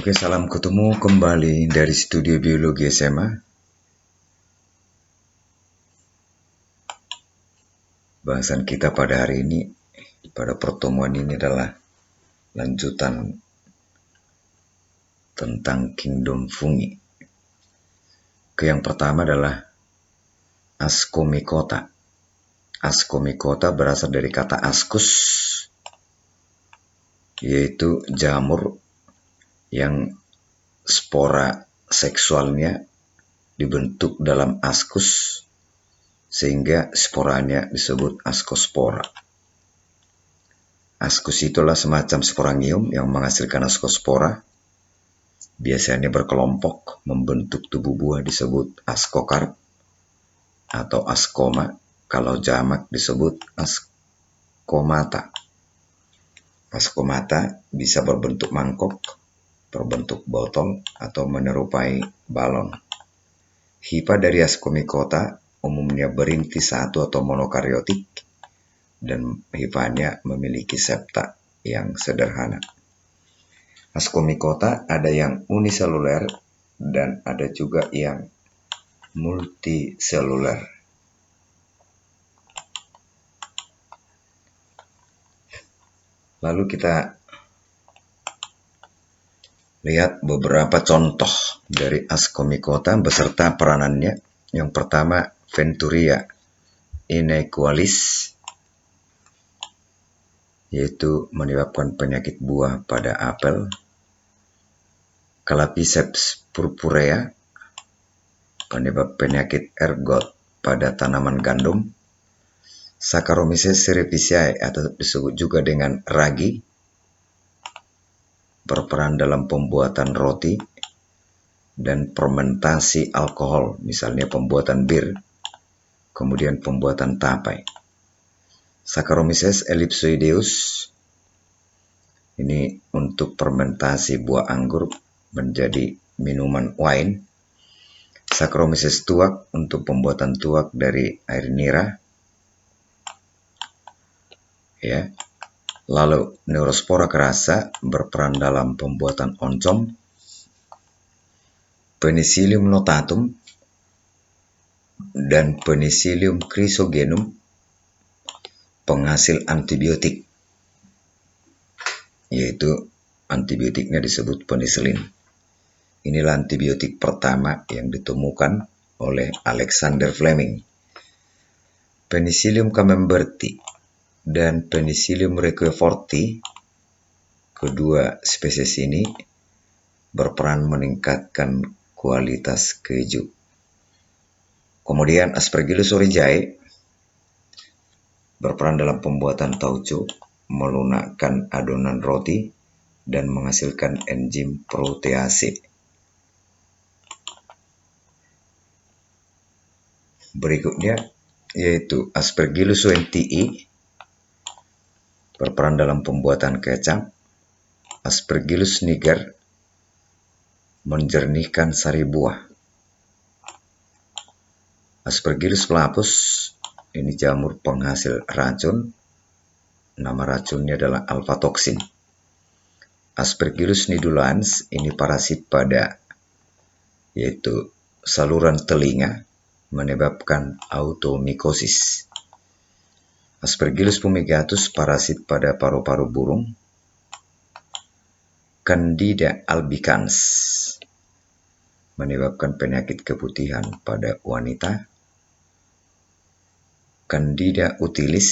Oke, salam ketemu kembali dari Studio Biologi SMA. Bahasan kita pada hari ini, pada pertemuan ini adalah lanjutan tentang kingdom fungi. Yang pertama adalah Ascomycota. Ascomycota berasal dari kata ascus, yaitu jamur yang spora seksualnya dibentuk dalam ascus, sehingga sporanya disebut ascospora. Ascus itulah semacam sporangium yang menghasilkan ascospora. Biasanya berkelompok membentuk tubuh buah disebut ascocarp atau ascoma. Kalau jamak disebut ascomata. Ascomata bisa berbentuk mangkok, berbentuk botol, atau menyerupai balon. Hifa dari Ascomycota umumnya berinti satu atau monokariotik, dan hifanya memiliki septa yang sederhana. Ascomycota ada yang uniseluler dan ada juga yang multiseluler. Lalu kita lihat beberapa contoh dari Ascomycota beserta peranannya. Yang pertama, Venturia inequalis, yaitu menyebabkan penyakit buah pada apel. Calapiceps purpurea, penyebab penyakit ergot pada tanaman gandum. Saccharomyces cerevisiae atau disebut juga dengan ragi, berperan dalam pembuatan roti dan fermentasi alkohol, misalnya pembuatan bir, kemudian pembuatan tapai. Saccharomyces ellipsoideus, ini untuk fermentasi buah anggur menjadi minuman wine. Saccharomyces tuak untuk pembuatan tuak dari air nira. Ya. Lalu Neurospora crassa berperan dalam pembuatan oncom. Penicillium notatum dan Penicillium chrysogenum penghasil antibiotik, yaitu antibiotiknya disebut penicillin. Inilah antibiotik pertama yang ditemukan oleh Alexander Fleming. Penicillium camemberti dan Penicillium roqueforti, kedua spesies ini berperan meningkatkan kualitas keju. Kemudian Aspergillus oryzae berperan dalam pembuatan tauco, melunakkan adonan roti, dan menghasilkan enzim protease. Berikutnya yaitu Aspergillus oentii, berperan dalam pembuatan kecap. Aspergillus niger, menjernihkan sari buah. Aspergillus flavus, ini jamur penghasil racun. Nama racunnya adalah alpha-toksin. Aspergillus nidulans, ini parasit pada yaitu saluran telinga, menyebabkan automikosis. Aspergillus fumigatus, parasit pada paru-paru burung. Candida albicans, menyebabkan penyakit keputihan pada wanita. Candida utilis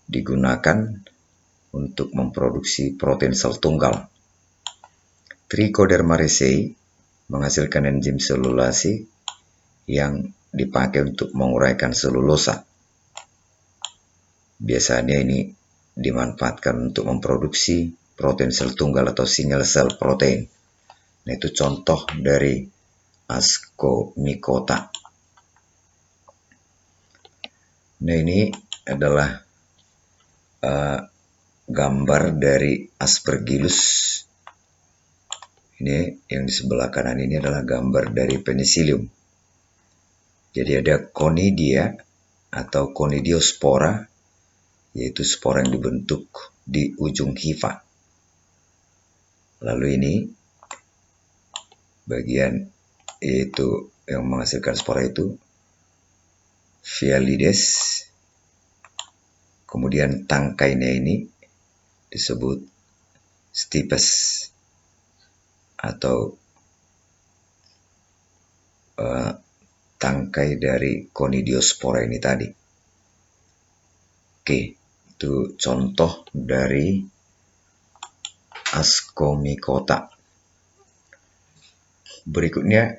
digunakan untuk memproduksi protein sel tunggal. Trichoderma raceyi menghasilkan enzim selulasi yang dipakai untuk menguraikan selulosa. Biasanya ini dimanfaatkan untuk memproduksi protein sel tunggal atau single cell protein. Nah, itu contoh dari Ascomycota. Nah, ini adalah gambar dari Aspergillus. Ini yang di sebelah kanan ini adalah gambar dari Penicillium. Jadi ada conidia atau conidiospora, yaitu spora yang dibentuk di ujung hifa. Lalu ini bagian yaitu yang menghasilkan spora itu Vialides. Kemudian tangkainya ini disebut stipes atau tangkai dari Conidiospora ini tadi. Oke, itu contoh dari Ascomycota. Berikutnya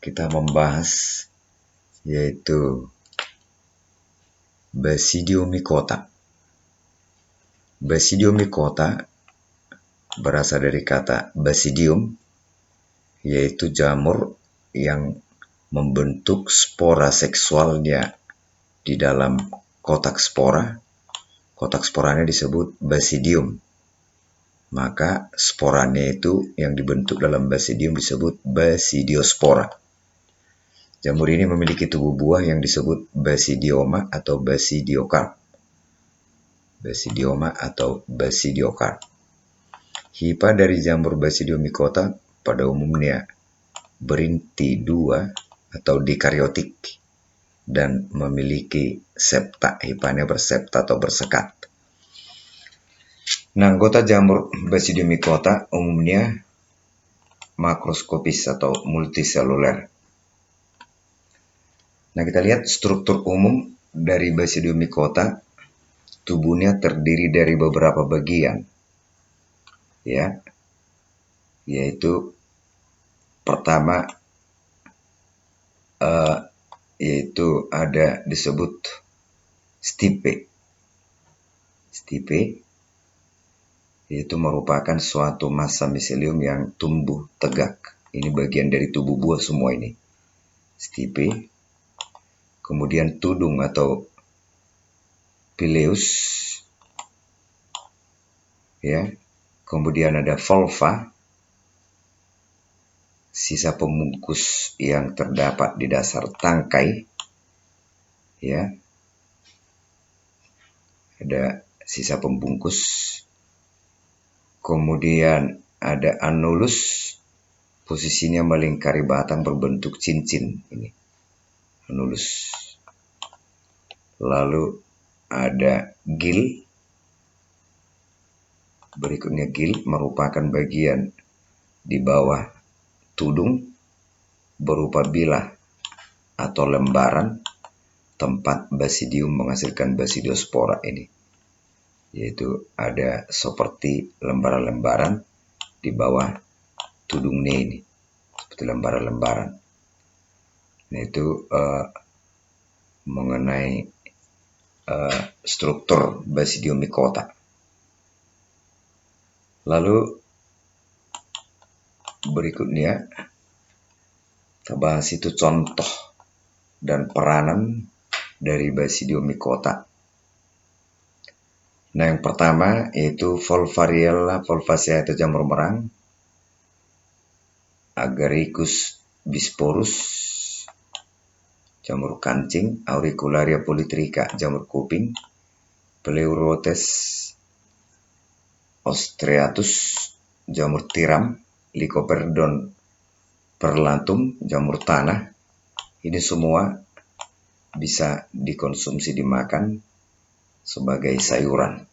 kita membahas yaitu Basidiomycota. Basidiomycota berasal dari kata basidium, yaitu jamur yang membentuk spora seksualnya di dalam kotak spora. Kotak sporanya disebut basidium. Maka sporanya itu yang dibentuk dalam basidium disebut basidiospora. Jamur ini memiliki tubuh buah yang disebut basidioma atau basidiokarp. Basidioma atau basidiokarp. Hifa dari jamur Basidiomycota pada umumnya berinti dua atau dikariotik dan memiliki septa. Hifanya bersepta atau bersekat. Nah, anggota jamur Basidiomycota umumnya makroskopis atau multiseluler. Nah, kita lihat struktur umum dari Basidiomycota. Tubuhnya terdiri dari beberapa bagian, ya, yaitu pertama yaitu ada disebut stipe. Stipe yaitu merupakan suatu massa miselium yang tumbuh tegak. Ini bagian dari tubuh buah semua ini. Stipe. Kemudian tudung atau pileus, ya. Kemudian ada volva, sisa pembungkus yang terdapat di dasar tangkai, ya. Ada sisa pembungkus. Kemudian ada annulus, posisinya melingkari batang berbentuk cincin ini. Annulus. Lalu ada gil. Berikutnya gil merupakan bagian di bawah tudung berupa bilah atau lembaran tempat basidium menghasilkan basidiospora ini. Yaitu ada seperti lembaran-lembaran di bawah tudungnya ini. Seperti lembaran-lembaran. Nah, itu mengenai struktur Basidiomycota. Lalu berikutnya kita bahas itu contoh dan peranan dari Basidiomycota. Nah, yang pertama yaitu Volvariella volvacea atau jamur merang, Agaricus bisporus, jamur kancing, Auricularia polytricha, jamur kuping, Pleurotes ostreatus, jamur tiram, Lycoperdon perlatum, jamur tanah. Ini semua bisa dikonsumsi dimakan sebagai sayuran.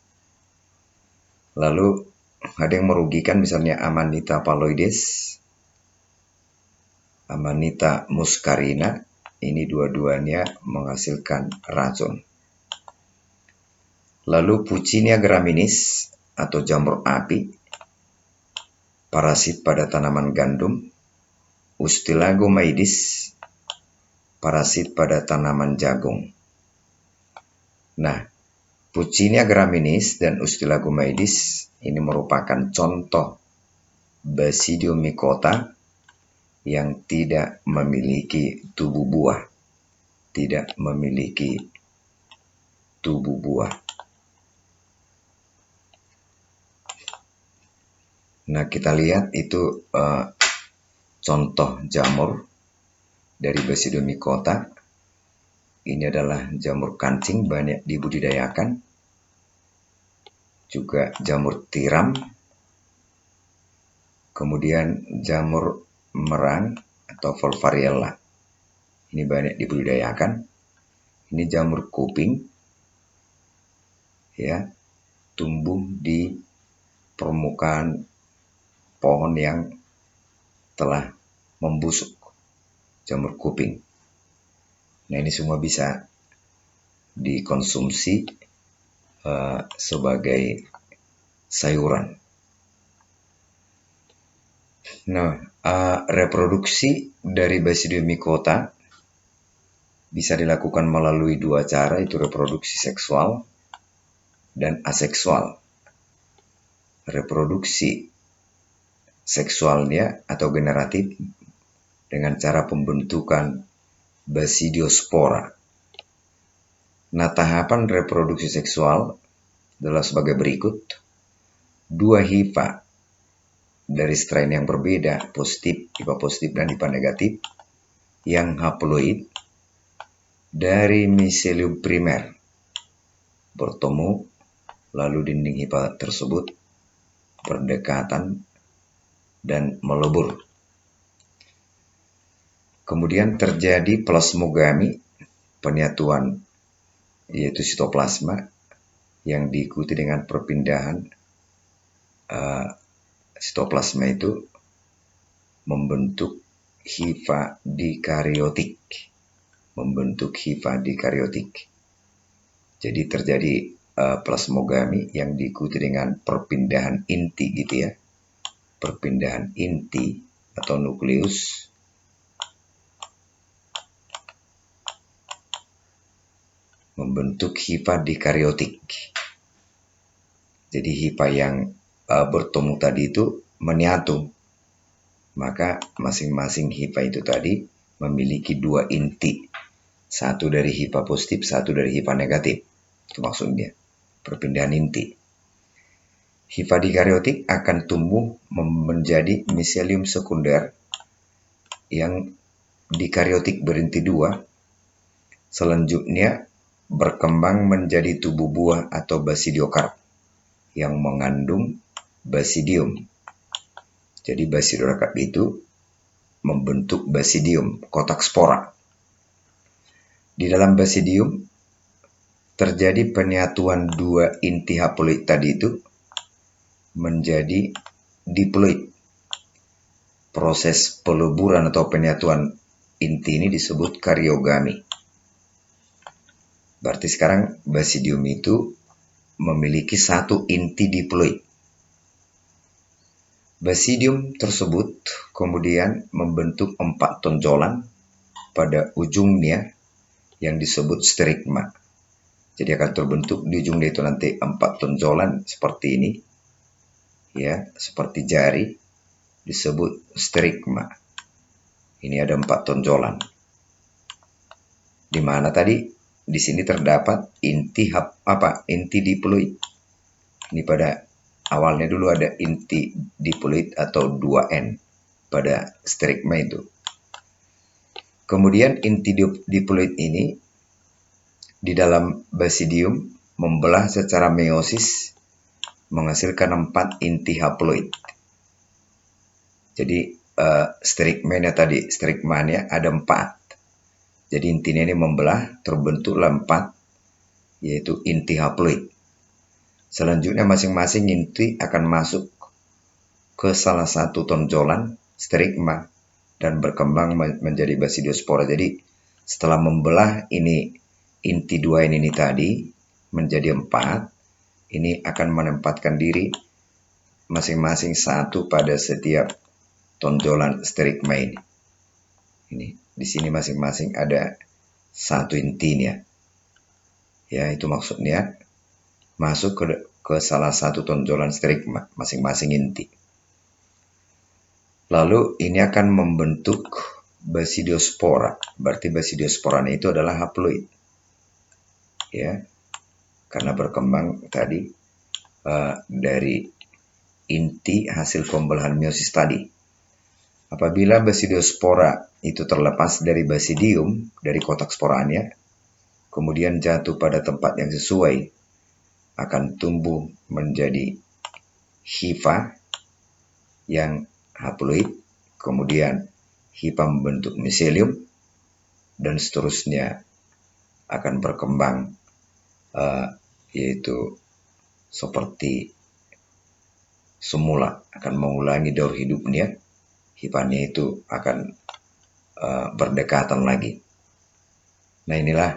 Lalu ada yang merugikan, misalnya Amanita phalloides, Amanita muscarina. Ini dua-duanya menghasilkan racun. Lalu Puccinia graminis atau jamur api, parasit pada tanaman gandum. Ustilagomaides, parasit pada tanaman jagung. Nah, Puccinia graminis dan Ustilagomaides ini merupakan contoh Basidiomycota yang tidak memiliki tubuh buah. Tidak memiliki tubuh buah. Nah, kita lihat itu contoh jamur dari Basidiomycota. Ini adalah jamur kancing, banyak dibudidayakan. Juga jamur tiram kemudian jamur merang atau Volvariella. Ini banyak dibudidayakan. Ini jamur kuping, ya, tumbuh di permukaan pohon yang telah membusuk, jamur kuping. Nah, ini semua bisa dikonsumsi sebagai sayuran. Nah, reproduksi dari Basidium mycota bisa dilakukan melalui dua cara, itu reproduksi seksual dan aseksual. Reproduksi seksualnya atau generatif dengan cara pembentukan basidiospora. Nah, tahapan reproduksi seksual adalah sebagai berikut. Dua hifa dari strain yang berbeda, positif, hifa positif dan hifa negatif, yang haploid dari miselium primer bertemu, lalu dinding hifa tersebut berdekatan dan melebur. Kemudian terjadi plasmogami, penyatuan yaitu sitoplasma yang diikuti dengan perpindahan sitoplasma itu membentuk hifa dikariotik. Jadi terjadi plasmogami yang diikuti dengan perpindahan inti gitu ya. Perpindahan inti atau nukleus membentuk hifa dikariotik. Jadi hifa yang bertemu tadi itu menyatu. Maka masing-masing hifa itu tadi memiliki dua inti. Satu dari hifa positif, satu dari hifa negatif. Itu maksudnya, perpindahan inti. Hifa dikariotik akan tumbuh menjadi miselium sekunder yang dikariotik berinti dua. Selanjutnya berkembang menjadi tubuh buah atau basidiokarp yang mengandung basidium. Jadi basidiokarp itu membentuk basidium, kotak spora. Di dalam basidium terjadi penyatuan dua inti haploid tadi itu menjadi diploid. Proses peleburan atau penyatuan inti ini disebut kariogami. Berarti sekarang basidium itu memiliki satu inti diploid. Basidium tersebut kemudian membentuk 4 tonjolan pada ujungnya yang disebut sterigma. Jadi akan terbentuk di ujungnya itu nanti 4 tonjolan seperti ini. Ya, seperti jari disebut sterigma. Ini ada 4 tonjolan. Di mana tadi? Di sini terdapat inti inti diploid. Ini pada awalnya dulu ada inti diploid atau 2N pada sterigma itu. Kemudian inti diploid ini di dalam basidium membelah secara meiosis menghasilkan 4 inti haploid. Jadi sterigmanya ada 4. Jadi intinya ini membelah, terbentuklah 4, yaitu inti haploid. Selanjutnya masing-masing inti akan masuk ke salah satu tonjolan sterigma dan berkembang menjadi basidiospora. Jadi setelah membelah ini inti 2N ini tadi menjadi 4, ini akan menempatkan diri masing-masing satu pada setiap tonjolan sterigma ini. Ini di sini masing-masing ada satu intinya. Ya, itu maksudnya masuk ke salah satu tonjolan sterigma masing-masing inti. Lalu ini akan membentuk basidiospora. Berarti basidiosporanya itu adalah haploid. Ya. Karena berkembang tadi dari inti hasil pembelahan meiosis tadi. Apabila basidiospora itu terlepas dari basidium, dari kotak sporanya, kemudian jatuh pada tempat yang sesuai, akan tumbuh menjadi hifa yang haploid, kemudian hifa membentuk miselium, dan seterusnya akan berkembang yaitu seperti semula, akan mengulangi daur hidupnya. Hifanya itu akan berdekatan lagi. Nah, inilah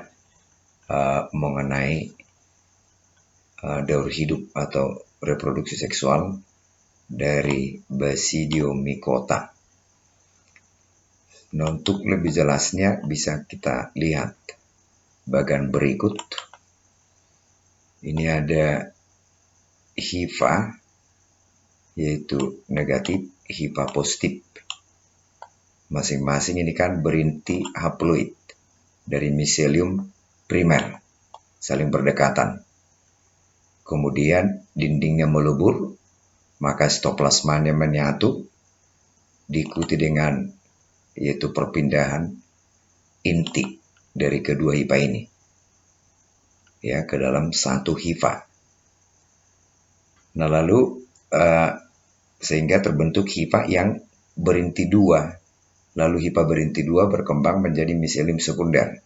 mengenai daur hidup atau reproduksi seksual dari Basidiomycota. Nah, untuk lebih jelasnya bisa kita lihat bagian berikut. Ini ada hifa, yaitu negatif, hifa positif. Masing-masing ini kan berinti haploid dari miselium primer, saling berdekatan. Kemudian dindingnya melebur, maka sitoplasmanya menyatu, diikuti dengan yaitu perpindahan inti dari kedua hifa ini ya ke dalam satu hifa. Nah, lalu sehingga terbentuk hifa yang berinti dua. Lalu hifa berinti dua berkembang menjadi miselium sekunder.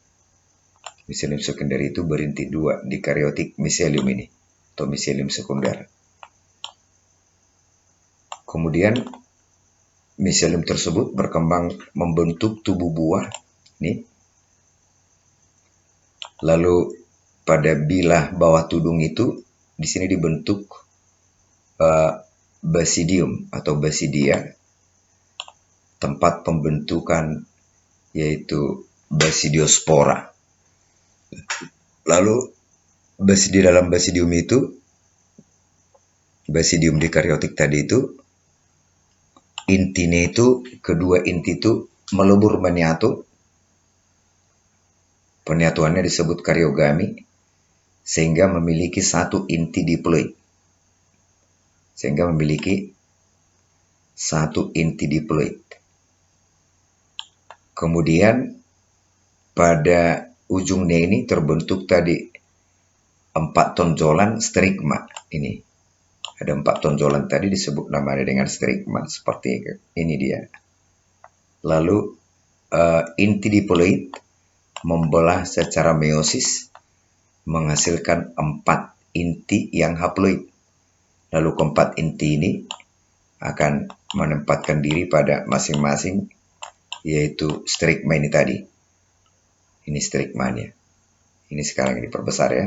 Miselium sekunder itu berinti dua di karyotik miselium ini atau miselium sekunder. Kemudian miselium tersebut berkembang membentuk tubuh buah nih. Lalu pada bilah bawah tudung itu di sini dibentuk basidium atau basidia, tempat pembentukan yaitu basidiospora. Lalu di dalam basidium itu, basidium dikaryotik tadi itu, intinya itu, kedua inti itu melebur menyatu. Penyatuannya disebut karyogami, sehingga memiliki satu inti diploid. Sehingga memiliki satu inti diploid. Kemudian pada ujungnya ini terbentuk tadi 4 tonjolan strigma ini. Ada 4 tonjolan tadi disebut namanya dengan strigma, seperti ini dia. Lalu inti diploid membelah secara meiosis menghasilkan 4 inti yang haploid. Lalu keempat inti ini akan menempatkan diri pada masing-masing yaitu strigma ini tadi. Ini strigmanya. Ini sekarang diperbesar ya.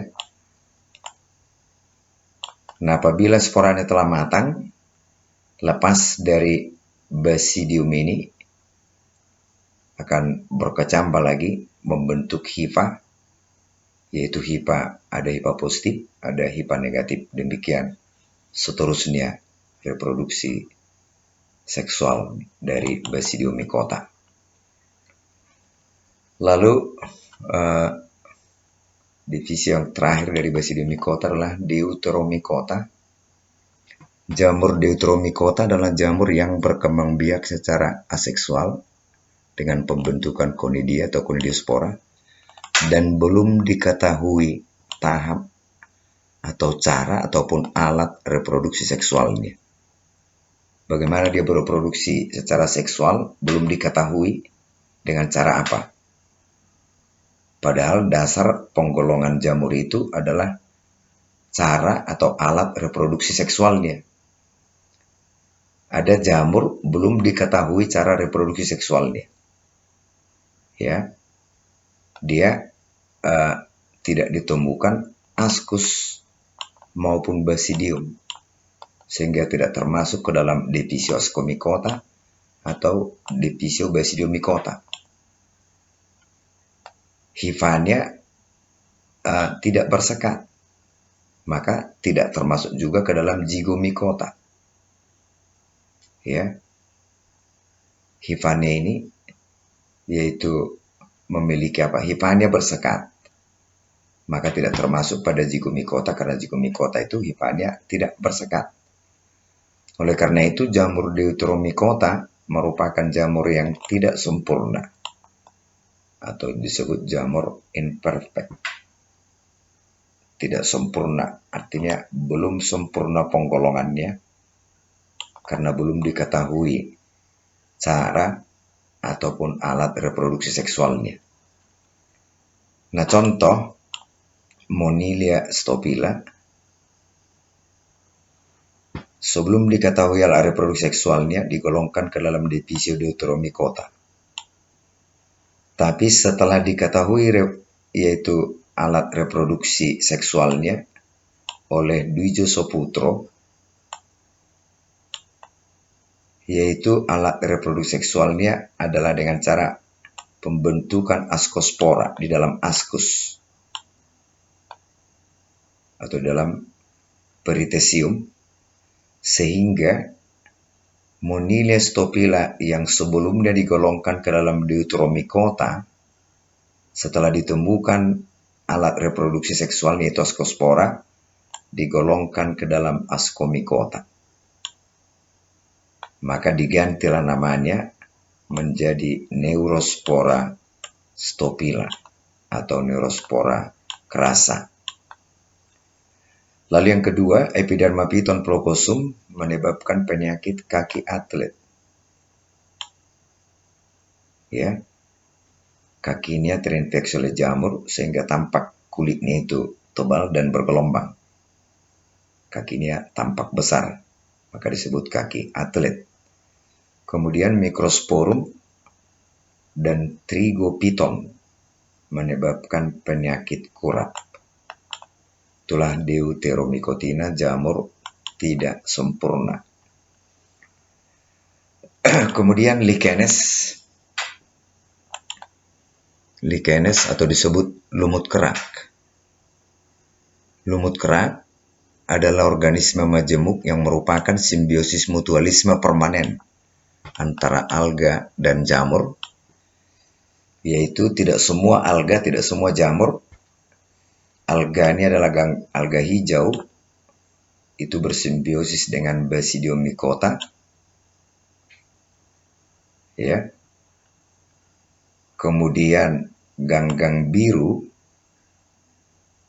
Nah, apabila sporanya telah matang, lepas dari basidium ini akan berkecambah lagi membentuk hifa, yaitu hifa, ada hifa positif, ada hifa negatif. Demikian seterusnya reproduksi seksual dari Basidiomycota. Lalu divisi yang terakhir dari Basidiomycota adalah Deuteromycota. Jamur Deuteromycota adalah jamur yang berkembang biak secara aseksual dengan pembentukan konidia atau konidiospora dan belum diketahui tahap atau cara ataupun alat reproduksi seksualnya. Bagaimana dia bereproduksi secara seksual belum diketahui dengan cara apa. Padahal dasar penggolongan jamur itu adalah cara atau alat reproduksi seksualnya. Ada jamur belum diketahui cara reproduksi seksualnya. Ya. Dia tidak ditemukan ascus maupun basidium, sehingga tidak termasuk ke dalam divisio Ascomycota atau divisio Basidiomycota. Hifanya tidak bersekat, maka tidak termasuk juga ke dalam Zygomycota. Ya, hifanya ini yaitu memiliki apa? Hifanya bersekat, maka tidak termasuk pada Zygomycota karena Zygomycota itu hifanya tidak bersekat. Oleh karena itu jamur Deuteromycota merupakan jamur yang tidak sempurna atau disebut jamur imperfect. Tidak sempurna, artinya belum sempurna penggolongannya karena belum diketahui cara ataupun alat reproduksi seksualnya. Nah, contoh Monilia stopila sebelum diketahui alat reproduksi seksualnya digolongkan ke dalam divisi Deuteromycota. Tapi setelah diketahui yaitu alat reproduksi seksualnya oleh Dwijo Soputro, yaitu alat reproduksi seksualnya adalah dengan cara pembentukan askospora di dalam askus atau dalam peritesium, sehingga Monilia stopila yang sebelumnya digolongkan ke dalam Deuteromycota, setelah ditemukan alat reproduksi seksualnya yaitu askospora, digolongkan ke dalam Ascomycota. Maka digantilah namanya menjadi Neurospora stopila atau Neurospora crassa. Lalu yang kedua, epiderma piton plocosum menyebabkan penyakit kaki atlet. Ya, kakinya terinfeksi oleh jamur sehingga tampak kulitnya itu tebal dan bergelombang. Kakinya tampak besar, maka disebut kaki atlet. Kemudian Microsporum dan Trigopiton menyebabkan penyakit kurap. Itulah Deuteromycotina, jamur tidak sempurna. Kemudian Lichenes atau disebut lumut kerak. Lumut kerak adalah organisme majemuk yang merupakan simbiosis mutualisme permanen antara alga dan jamur, yaitu tidak semua alga, tidak semua jamur. Alga ini adalah alga hijau, itu bersimbiosis dengan Basidiomycota, ya. Kemudian ganggang biru,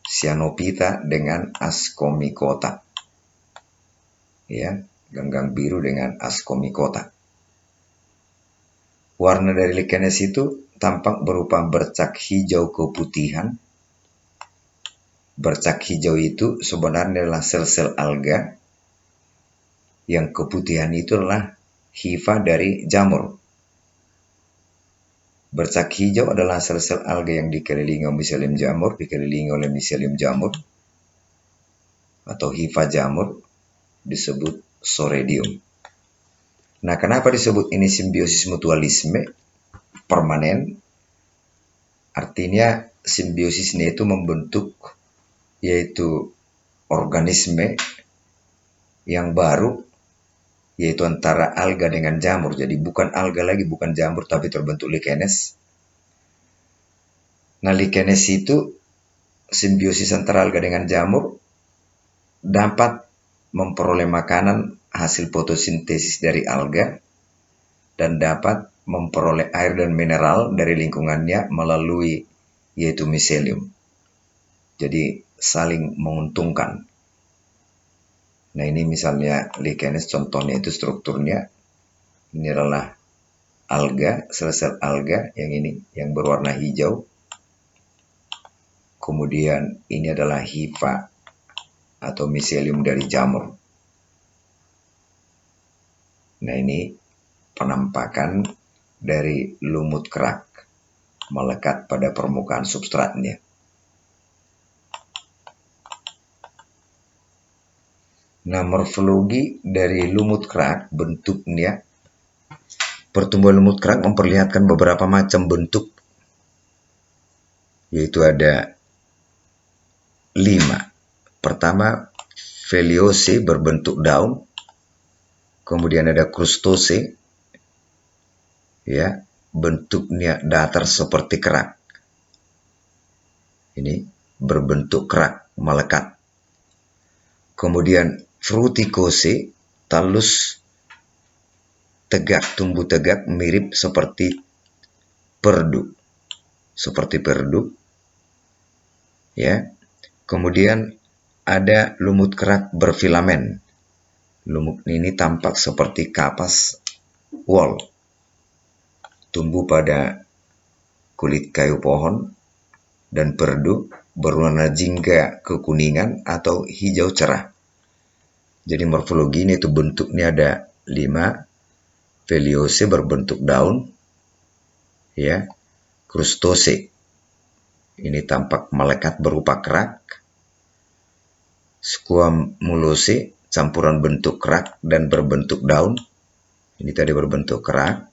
Cyanophyta dengan Ascomycota, ya, ganggang biru dengan Ascomycota. Warna dari Lichenes itu tampak berupa bercak hijau keputihan. Bercak hijau itu sebenarnya adalah sel-sel alga, yang keputihan itu adalah hifa dari jamur. Bercak hijau adalah sel-sel alga yang dikelilingi oleh miselium jamur atau hifa jamur, disebut soredium. Nah, kenapa disebut ini simbiosis mutualisme permanen? Artinya simbiosisnya itu membentuk yaitu organisme yang baru, yaitu antara alga dengan jamur. Jadi bukan alga lagi, bukan jamur, tapi terbentuk Lichenes. Nah, Lichenes itu simbiosis antara alga dengan jamur, dapat memperoleh makanan hasil fotosintesis dari alga, dan dapat memperoleh air dan mineral dari lingkungannya melalui yaitu miselium. Jadi saling menguntungkan. Nah, ini misalnya Lichenes, contohnya itu strukturnya. Ini adalah alga, sel-sel alga yang ini, yang berwarna hijau. Kemudian ini adalah hifa atau miselium dari jamur. Nah, ini penampakan dari lumut kerak melekat pada permukaan substratnya. Nah, morfologi dari lumut kerak, bentuknya, pertumbuhan lumut kerak memperlihatkan beberapa macam bentuk, yaitu ada 5. Pertama, foliose berbentuk daun, kemudian ada krustose, ya, bentuknya datar seperti kerak. Ini berbentuk kerak melekat. Kemudian fruticose, talus, tegak, tumbuh tegak, mirip seperti perdu. Ya. Kemudian ada lumut kerak berfilamen. Lumut ini tampak seperti kapas wol. tumbuh pada kulit kayu pohon dan perdu, berwarna jingga kekuningan atau hijau cerah. Jadi morfologi ini itu bentuknya ada 5. Foliose berbentuk daun, ya. Krustose ini tampak melekat berupa kerak. Squamulose campuran bentuk kerak dan berbentuk daun. Ini tadi berbentuk kerak,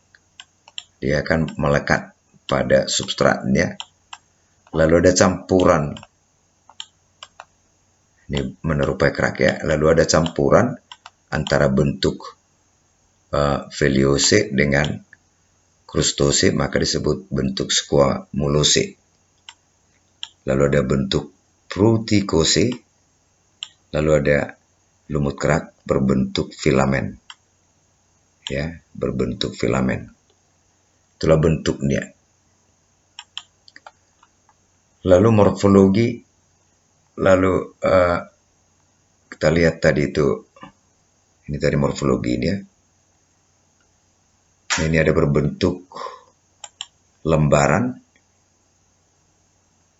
dia akan melekat pada substratnya. Lalu ada campuran, ini menyerupai kerak ya. Lalu ada campuran antara bentuk foliose dengan krustose, maka disebut bentuk squamulose. Lalu ada bentuk fructicose, lalu ada lumut kerak berbentuk filamen, ya, berbentuk filamen. Itulah bentuknya. Lalu morfologi, lalu kita lihat tadi itu, ini tadi morfologinya. Ini ada berbentuk lembaran,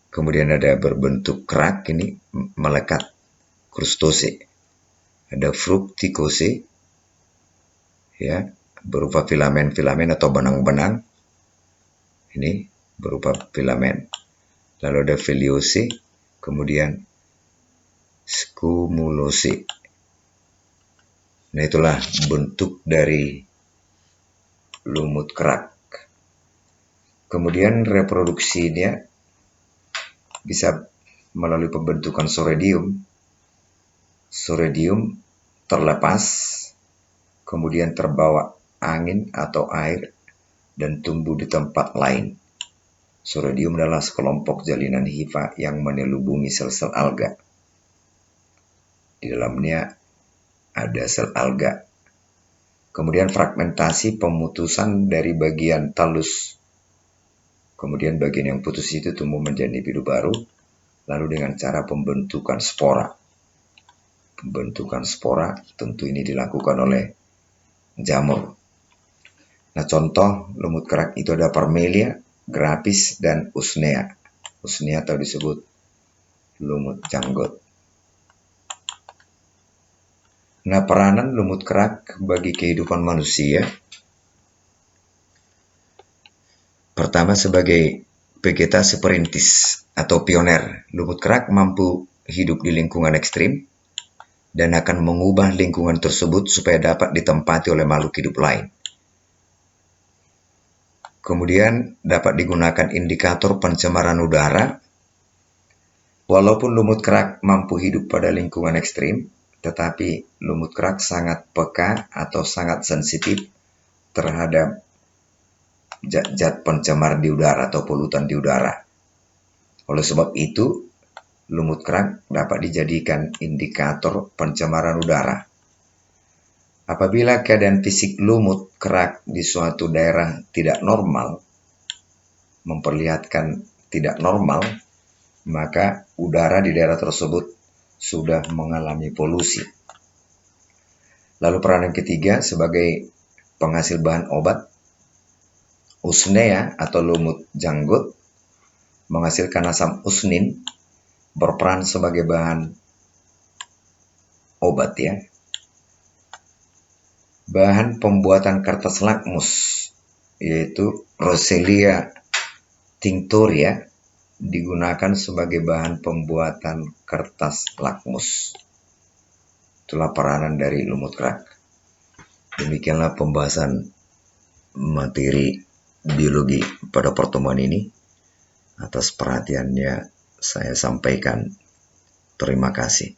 kemudian ada berbentuk kerak, ini melekat krustose. Ada fructicose, ya, berupa filamen-filamen atau benang-benang, ini berupa filamen. Lalu ada foliose, kemudian squamulose. Nah, itulah bentuk dari lumut kerak. Kemudian reproduksinya bisa melalui pembentukan soredium. Soredium terlepas, kemudian terbawa angin atau air dan tumbuh di tempat lain. Soredium adalah sekelompok jalinan hifa yang menyelubungi sel-sel alga. Di dalamnya ada sel alga. Kemudian fragmentasi pemutusan dari bagian talus. Kemudian bagian yang putus itu tumbuh menjadi individu baru. Lalu dengan cara pembentukan spora. Pembentukan spora tentu ini dilakukan oleh jamur. Nah, contoh lumut kerak itu ada Parmelia, Graphis, dan Usnea. Usnea atau disebut lumut janggut. Nah, peranan lumut kerak bagi kehidupan manusia. Pertama, sebagai vegetasi perintis atau pioner, lumut kerak mampu hidup di lingkungan ekstrim dan akan mengubah lingkungan tersebut supaya dapat ditempati oleh makhluk hidup lain. Kemudian dapat digunakan indikator pencemaran udara. Walaupun lumut kerak mampu hidup pada lingkungan ekstrim, tetapi lumut kerak sangat peka atau sangat sensitif terhadap zat-zat pencemar di udara atau polutan di udara. Oleh sebab itu, lumut kerak dapat dijadikan indikator pencemaran udara. Apabila keadaan fisik lumut kerak di suatu daerah tidak normal, memperlihatkan tidak normal, maka udara di daerah tersebut sudah mengalami polusi. Lalu peranan ketiga sebagai penghasil bahan obat, Usnea atau lumut janggut menghasilkan asam usnin, berperan sebagai bahan obat ya. Bahan pembuatan kertas lakmus yaitu Roselia tinctoria digunakan sebagai bahan pembuatan kertas lakmus. Itulah peranan dari lumut kerak. Demikianlah pembahasan materi biologi pada pertemuan ini. Atas perhatiannya saya sampaikan terima kasih.